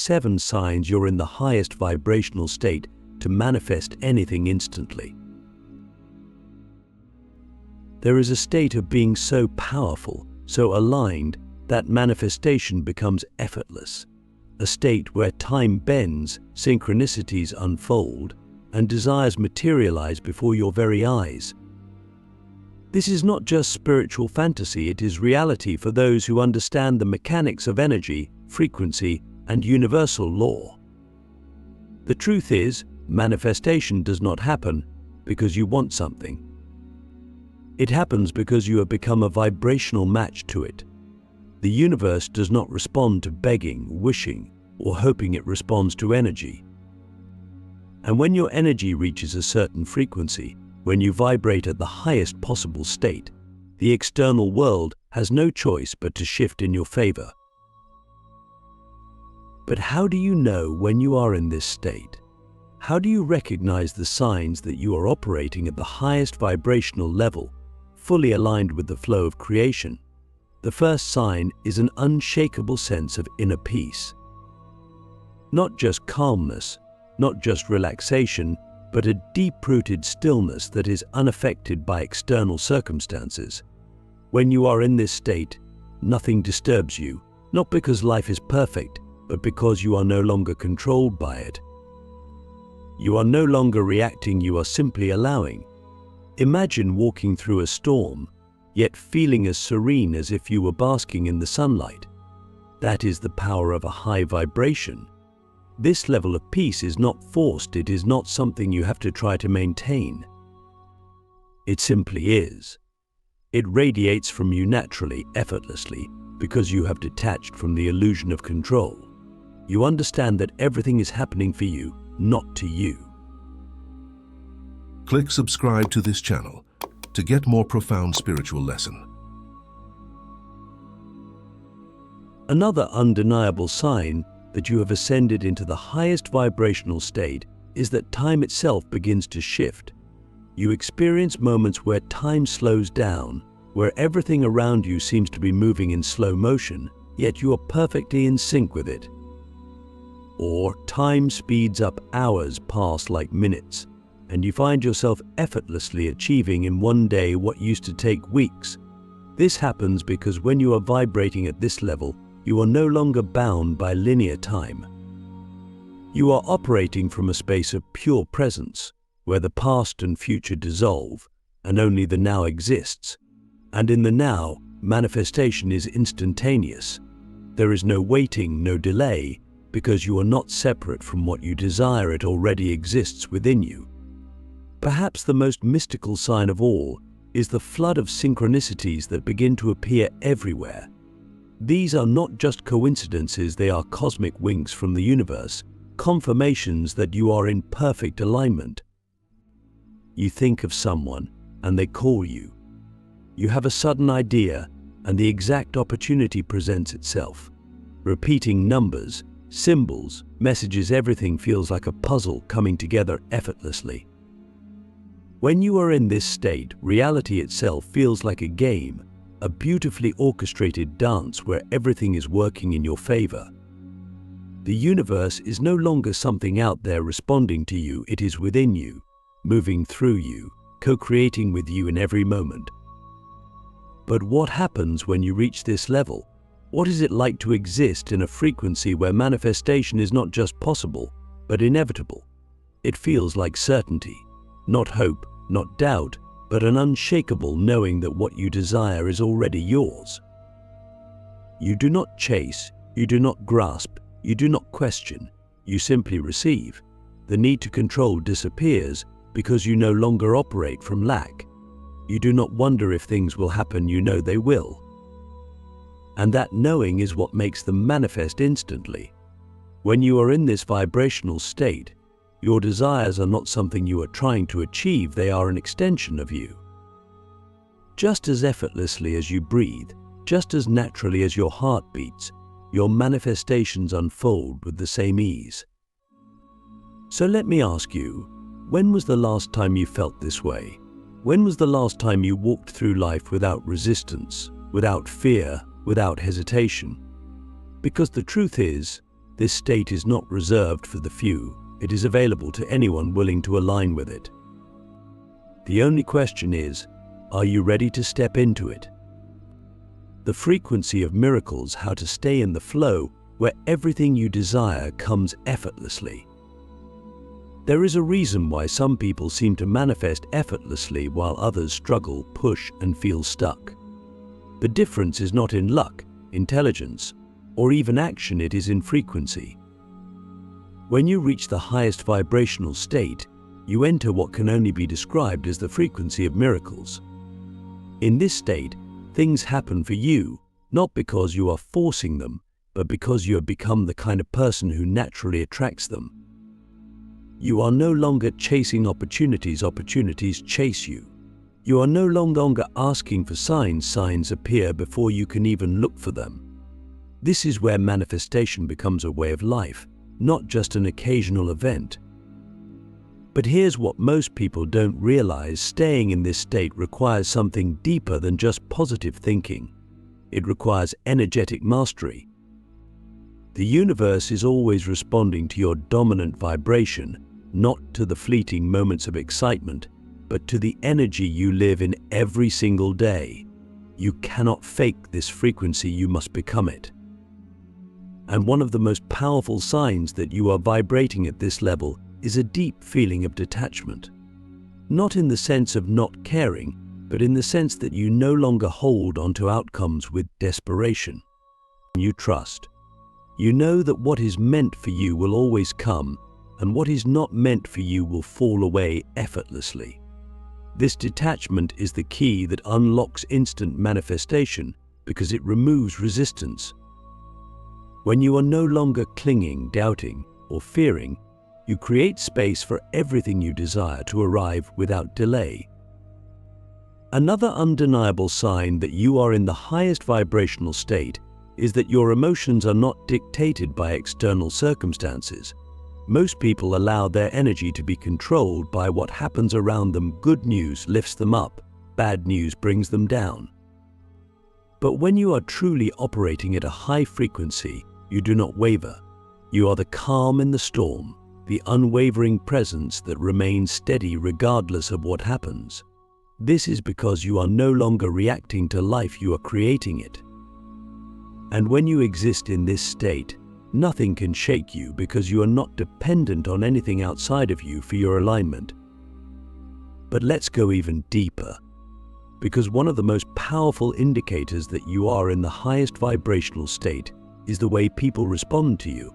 7 signs you're in the highest vibrational state to manifest anything instantly. There is a state of being so powerful, so aligned, that manifestation becomes effortless. A state where time bends, synchronicities unfold, and desires materialize before your very eyes. This is not just spiritual fantasy, it is reality for those who understand the mechanics of energy, frequency, and universal law. The truth is, manifestation does not happen because you want something. It happens because you have become a vibrational match to it. The universe does not respond to begging, wishing, or hoping, it responds to energy. And when your energy reaches a certain frequency, when you vibrate at the highest possible state, the external world has no choice but to shift in your favor. But how do you know when you are in this state? How do you recognize the signs that you are operating at the highest vibrational level, fully aligned with the flow of creation? The first sign is an unshakable sense of inner peace. Not just calmness, not just relaxation, but a deep-rooted stillness that is unaffected by external circumstances. When you are in this state, nothing disturbs you, not because life is perfect, but because you are no longer controlled by it. You are no longer reacting, you are simply allowing. Imagine walking through a storm, yet feeling as serene as if you were basking in the sunlight. That is the power of a high vibration. This level of peace is not forced, it is not something you have to try to maintain. It simply is. It radiates from you naturally, effortlessly, because you have detached from the illusion of control. You understand that everything is happening for you, not to you. Click subscribe to this channel to get more profound spiritual lesson. Another undeniable sign that you have ascended into the highest vibrational state is that time itself begins to shift. You experience moments where time slows down, where everything around you seems to be moving in slow motion, yet you are perfectly in sync with it. Or time speeds up, hours pass like minutes, and you find yourself effortlessly achieving in one day what used to take weeks. This happens because when you are vibrating at this level, you are no longer bound by linear time. You are operating from a space of pure presence, where the past and future dissolve, and only the now exists. And in the now, manifestation is instantaneous. There is no waiting, no delay, because you are not separate from what you desire, it already exists within you. Perhaps the most mystical sign of all is the flood of synchronicities that begin to appear everywhere. These are not just coincidences, they are cosmic winks from the universe, confirmations that you are in perfect alignment. You think of someone and they call you. You have a sudden idea and the exact opportunity presents itself. Repeating numbers, symbols, messages, everything feels like a puzzle coming together effortlessly. When you are in this state, reality itself feels like a game, a beautifully orchestrated dance where everything is working in your favor. The universe is no longer something out there responding to you, it is within you, moving through you, co-creating with you in every moment. But what happens when you reach this level? What is it like to exist in a frequency where manifestation is not just possible, but inevitable? It feels like certainty, not hope, not doubt, but an unshakable knowing that what you desire is already yours. You do not chase, you do not grasp, you do not question, you simply receive. The need to control disappears because you no longer operate from lack. You do not wonder if things will happen, you know they will. And that knowing is what makes them manifest instantly. When you are in this vibrational state, your desires are not something you are trying to achieve, they are an extension of you. Just as effortlessly as you breathe, just as naturally as your heart beats, your manifestations unfold with the same ease. So let me ask you, when was the last time you felt this way? When was the last time you walked through life without resistance, without fear, without hesitation? Because the truth is, This state is not reserved for the few. It is available to anyone willing to align with it. The only question is, are you ready to step into it? The frequency of miracles, how to stay in the flow where everything you desire comes effortlessly. There is a reason why some people seem to manifest effortlessly while others struggle, push, and feel stuck. The difference is not in luck, intelligence, or even action, it is in frequency. When you reach the highest vibrational state, you enter what can only be described as the frequency of miracles. In this state, things happen for you, not because you are forcing them, but because you have become the kind of person who naturally attracts them. You are no longer chasing opportunities, opportunities chase you. You are no longer asking for signs, signs appear before you can even look for them. This is where manifestation becomes a way of life, not just an occasional event. But here's what most people don't realize: staying in this state requires something deeper than just positive thinking. It requires energetic mastery. The universe is always responding to your dominant vibration, not to the fleeting moments of excitement, but to the energy you live in every single day. You cannot fake this frequency, you must become it. And one of the most powerful signs that you are vibrating at this level is a deep feeling of detachment. Not in the sense of not caring, but in the sense that you no longer hold onto outcomes with desperation. You trust. You know that what is meant for you will always come, and what is not meant for you will fall away effortlessly. This detachment is the key that unlocks instant manifestation because it removes resistance. When you are no longer clinging, doubting, or fearing, you create space for everything you desire to arrive without delay. Another undeniable sign that you are in the highest vibrational state is that your emotions are not dictated by external circumstances. Most people allow their energy to be controlled by what happens around them. Good news lifts them up, bad news brings them down. But when you are truly operating at a high frequency, you do not waver. You are the calm in the storm, the unwavering presence that remains steady regardless of what happens. This is because you are no longer reacting to life, you are creating it. And when you exist in this state, nothing can shake you because you are not dependent on anything outside of you for your alignment. But let's go even deeper, because one of the most powerful indicators that you are in the highest vibrational state is the way people respond to you.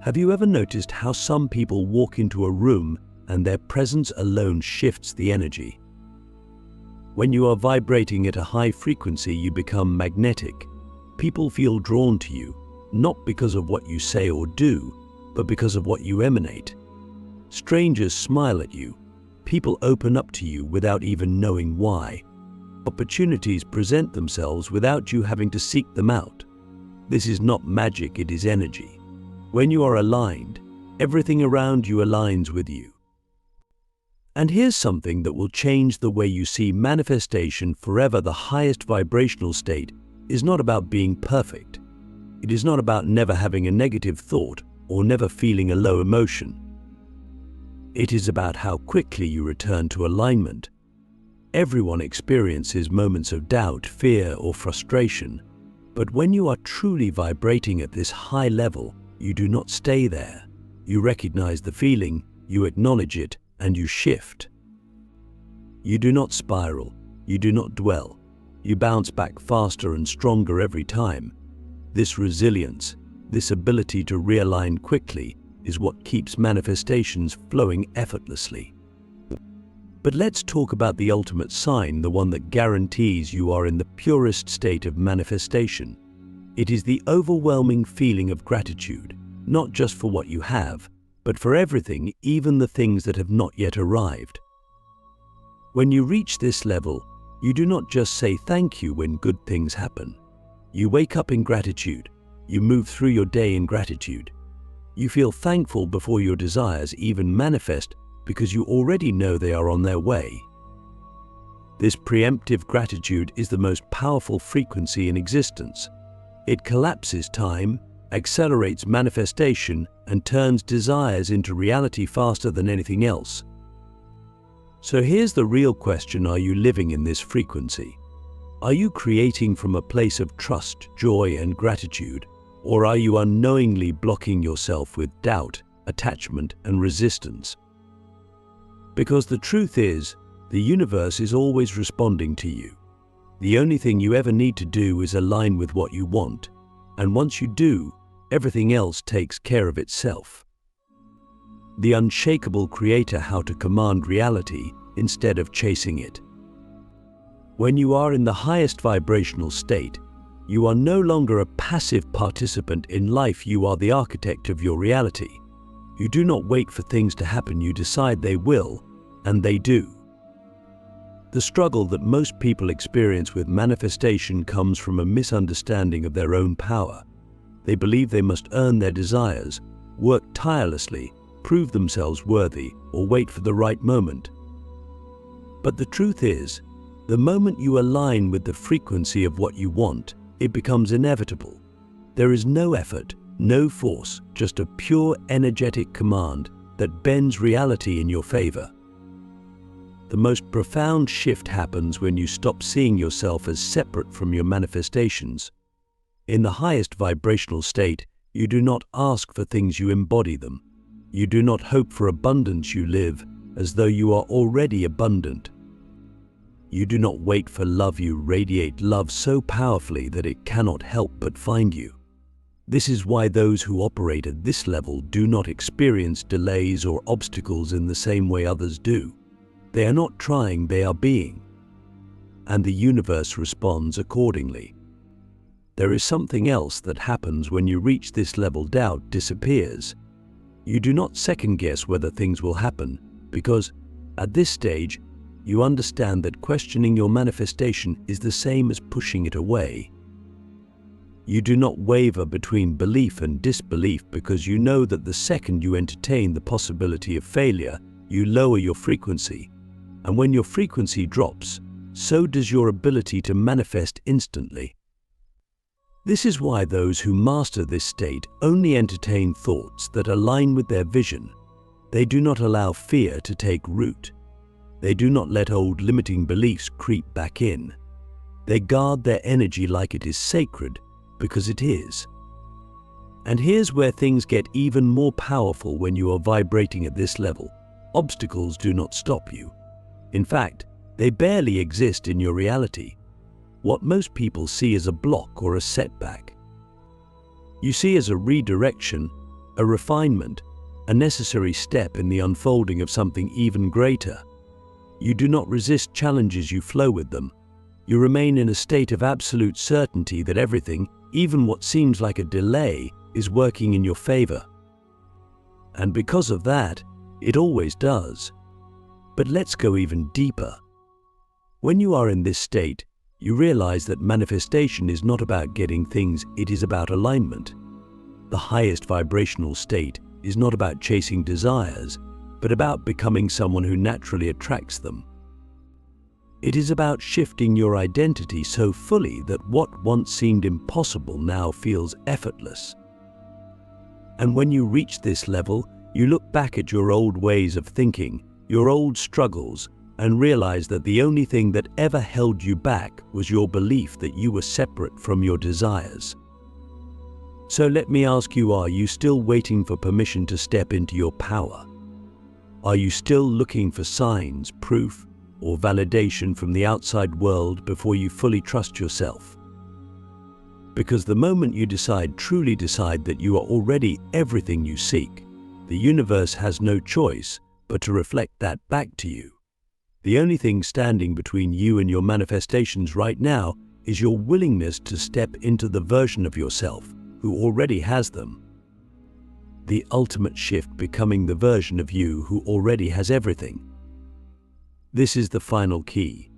Have you ever noticed how some people walk into a room and their presence alone shifts the energy? When you are vibrating at a high frequency, you become magnetic. People feel drawn to you, not because of what you say or do, but because of what you emanate. Strangers smile at you. People open up to you without even knowing why. Opportunities present themselves without you having to seek them out. This is not magic, it is energy. When you are aligned, everything around you aligns with you. And here's something that will change the way you see manifestation forever. The highest vibrational state is not about being perfect. It is not about never having a negative thought or never feeling a low emotion. It is about how quickly you return to alignment. Everyone experiences moments of doubt, fear, or frustration. But when you are truly vibrating at this high level, you do not stay there. You recognize the feeling, you acknowledge it, and you shift. You do not spiral, you do not dwell. You bounce back faster and stronger every time. This resilience, this ability to realign quickly, is what keeps manifestations flowing effortlessly. But let's talk about the ultimate sign, the one that guarantees you are in the purest state of manifestation. It is the overwhelming feeling of gratitude, not just for what you have, but for everything, even the things that have not yet arrived. When you reach this level, you do not just say thank you when good things happen. You wake up in gratitude. You move through your day in gratitude. You feel thankful before your desires even manifest because you already know they are on their way. This preemptive gratitude is the most powerful frequency in existence. It collapses time, accelerates manifestation, and turns desires into reality faster than anything else. So here's the real question: are you living in this frequency? Are you creating from a place of trust, joy, and gratitude? Or are you unknowingly blocking yourself with doubt, attachment, and resistance? Because the truth is, the universe is always responding to you. The only thing you ever need to do is align with what you want, and once you do, everything else takes care of itself. The unshakable creator how to command reality instead of chasing it. When you are in the highest vibrational state, you are no longer a passive participant in life, you are the architect of your reality. You do not wait for things to happen, you decide they will, and they do. The struggle that most people experience with manifestation comes from a misunderstanding of their own power. They believe they must earn their desires, work tirelessly, prove themselves worthy, or wait for the right moment. But the truth is, the moment you align with the frequency of what you want, it becomes inevitable. There is no effort, no force, just a pure energetic command that bends reality in your favor. The most profound shift happens when you stop seeing yourself as separate from your manifestations. In the highest vibrational state, you do not ask for things, you embody them. You do not hope for abundance, you live as though you are already abundant. You do not wait for love, you radiate love so powerfully that it cannot help but find you. This is why those who operate at this level do not experience delays or obstacles in the same way others do. They are not trying, they are being. And the universe responds accordingly. There is something else that happens when you reach this level: doubt disappears. You do not second guess whether things will happen, because at this stage, you understand that questioning your manifestation is the same as pushing it away. You do not waver between belief and disbelief because you know that the second you entertain the possibility of failure, you lower your frequency. And when your frequency drops, so does your ability to manifest instantly. This is why those who master this state only entertain thoughts that align with their vision. They do not allow fear to take root. They do not let old limiting beliefs creep back in. They guard their energy like it is sacred, because it is. And here's where things get even more powerful when you are vibrating at this level. Obstacles do not stop you. In fact, they barely exist in your reality. What most people see as a block or a setback, you see as a redirection, a refinement, a necessary step in the unfolding of something even greater. You do not resist challenges, you flow with them. You remain in a state of absolute certainty that everything, even what seems like a delay, is working in your favor. And because of that, it always does. But let's go even deeper. When you are in this state, you realize that manifestation is not about getting things, it is about alignment. The highest vibrational state is not about chasing desires, but about becoming someone who naturally attracts them. It is about shifting your identity so fully that what once seemed impossible now feels effortless. And when you reach this level, you look back at your old ways of thinking, your old struggles, and realize that the only thing that ever held you back was your belief that you were separate from your desires. So let me ask you, are you still waiting for permission to step into your power? Are you still looking for signs, proof, or validation from the outside world before you fully trust yourself? Because the moment you truly decide that you are already everything you seek, the universe has no choice but to reflect that back to you. The only thing standing between you and your manifestations right now is your willingness to step into the version of yourself who already has them. The ultimate shift, becoming the version of you who already has everything. This is the final key.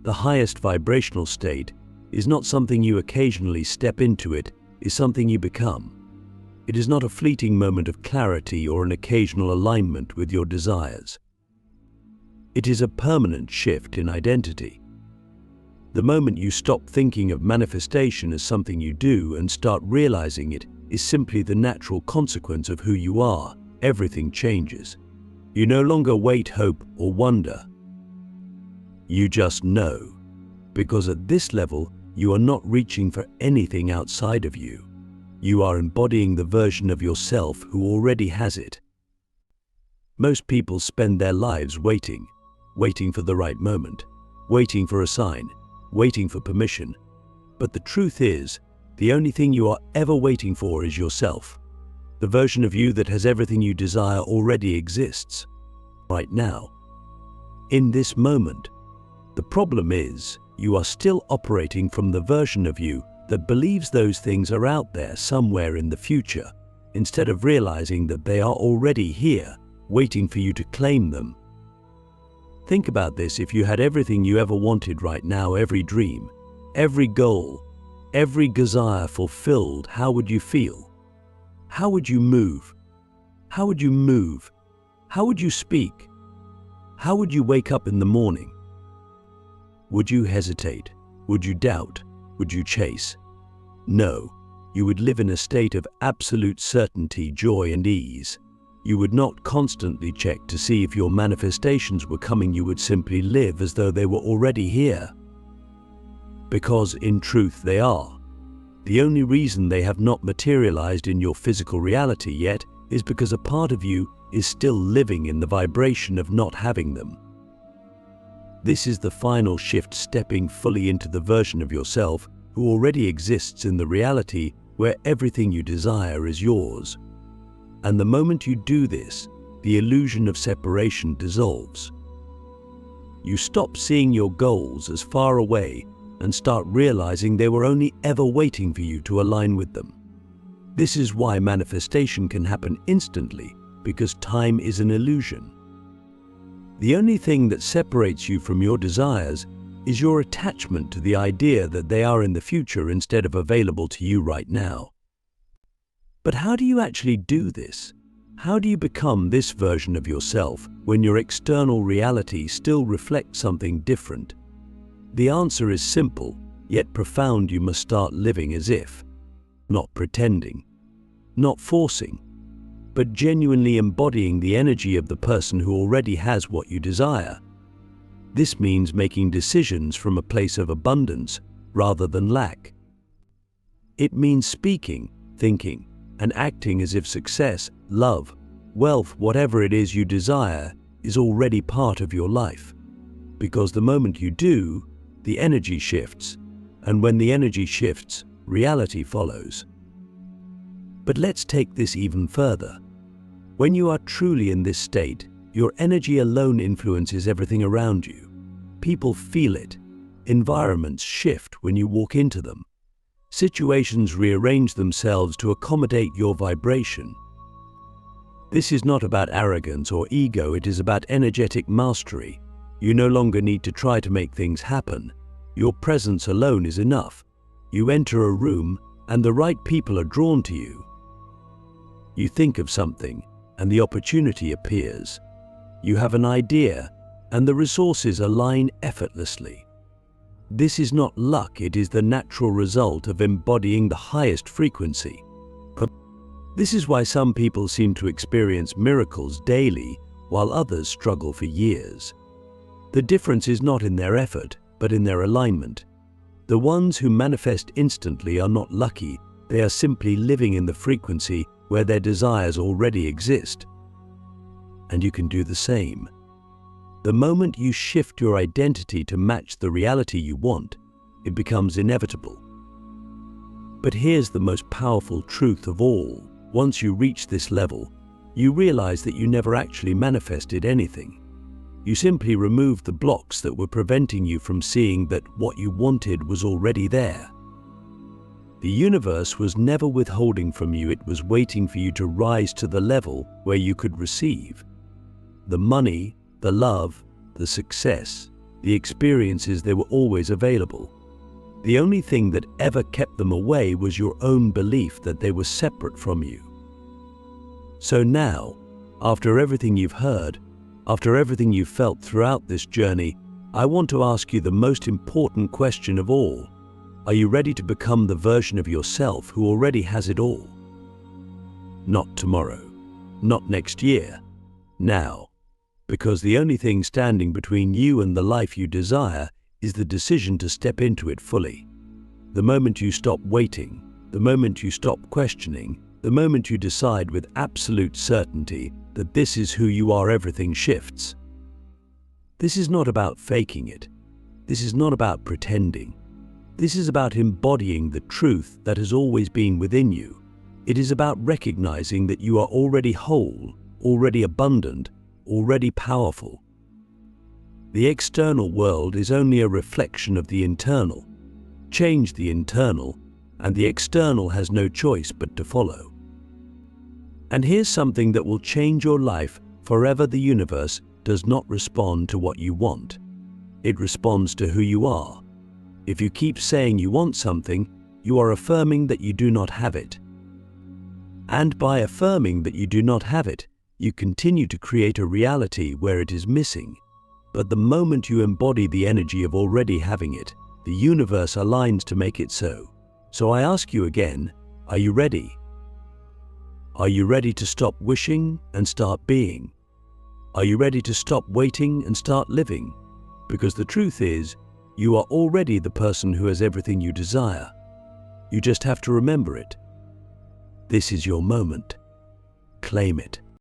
The highest vibrational state is not something you occasionally step into, it is something you become. It is not a fleeting moment of clarity or an occasional alignment with your desires. It is a permanent shift in identity. The moment you stop thinking of manifestation as something you do and start realizing it is simply the natural consequence of who you are, everything changes. You no longer wait, hope, or wonder. You just know. Because at this level, you are not reaching for anything outside of you. You are embodying the version of yourself who already has it. Most people spend their lives waiting for the right moment, waiting for a sign, waiting for permission. But the truth is, the only thing you are ever waiting for is yourself. The version of you that has everything you desire already exists, right now, in this moment. The problem is, you are still operating from the version of you that believes those things are out there somewhere in the future, instead of realizing that they are already here, waiting for you to claim them. Think about this: if you had everything you ever wanted right now, every dream, every goal, every desire fulfilled, how would you feel? How would you move? How would you move? How would you speak? How would you wake up in the morning? Would you hesitate? Would you doubt? Would you chase? No, you would live in a state of absolute certainty, joy, and ease. You would not constantly check to see if your manifestations were coming. You would simply live as though they were already here. Because in truth they are. The only reason they have not materialized in your physical reality yet is because a part of you is still living in the vibration of not having them. This is the final shift, stepping fully into the version of yourself who already exists in the reality where everything you desire is yours. And the moment you do this, the illusion of separation dissolves. You stop seeing your goals as far away and start realizing they were only ever waiting for you to align with them. This is why manifestation can happen instantly, because time is an illusion. The only thing that separates you from your desires is your attachment to the idea that they are in the future instead of available to you right now. But how do you actually do this? How do you become this version of yourself when your external reality still reflects something different? The answer is simple, yet profound. You must start living as if, not pretending, not forcing, but genuinely embodying the energy of the person who already has what you desire. This means making decisions from a place of abundance rather than lack. It means speaking, thinking, and acting as if success, love, wealth, whatever it is you desire, is already part of your life. Because the moment you do, the energy shifts, and when the energy shifts, reality follows. But let's take this even further. When you are truly in this state, your energy alone influences everything around you. People feel it. Environments shift when you walk into them. Situations rearrange themselves to accommodate your vibration. This is not about arrogance or ego, it is about energetic mastery. You no longer need to try to make things happen. Your presence alone is enough. You enter a room and the right people are drawn to you. You think of something and the opportunity appears. You have an idea and the resources align effortlessly. This is not luck, it is the natural result of embodying the highest frequency. This is why some people seem to experience miracles daily while others struggle for years. The difference is not in their effort, but in their alignment. The ones who manifest instantly are not lucky, they are simply living in the frequency where their desires already exist. And you can do the same. The moment you shift your identity to match the reality you want, it becomes inevitable. But here's the most powerful truth of all. Once you reach this level, you realize that you never actually manifested anything. You simply removed the blocks that were preventing you from seeing that what you wanted was already there. The universe was never withholding from you, it was waiting for you to rise to the level where you could receive. The money, the love, the success, the experiences, they were always available. The only thing that ever kept them away was your own belief that they were separate from you. So now, after everything you've heard, after everything you've felt throughout this journey, I want to ask you the most important question of all. Are you ready to become the version of yourself who already has it all? Not tomorrow, not next year, now. Because the only thing standing between you and the life you desire is the decision to step into it fully. The moment you stop waiting, the moment you stop questioning, the moment you decide with absolute certainty that this is who you are, everything shifts. This is not about faking it. This is not about pretending. This is about embodying the truth that has always been within you. It is about recognizing that you are already whole, already abundant, already powerful. The external world is only a reflection of the internal. Change the internal, and the external has no choice but to follow. And here's something that will change your life forever. The universe does not respond to what you want. It responds to who you are. If you keep saying you want something, you are affirming that you do not have it. And by affirming that you do not have it, you continue to create a reality where it is missing. But the moment you embody the energy of already having it, the universe aligns to make it so. So I ask you again, are you ready? Are you ready to stop wishing and start being? Are you ready to stop waiting and start living? Because the truth is, you are already the person who has everything you desire. You just have to remember it. This is your moment. Claim it.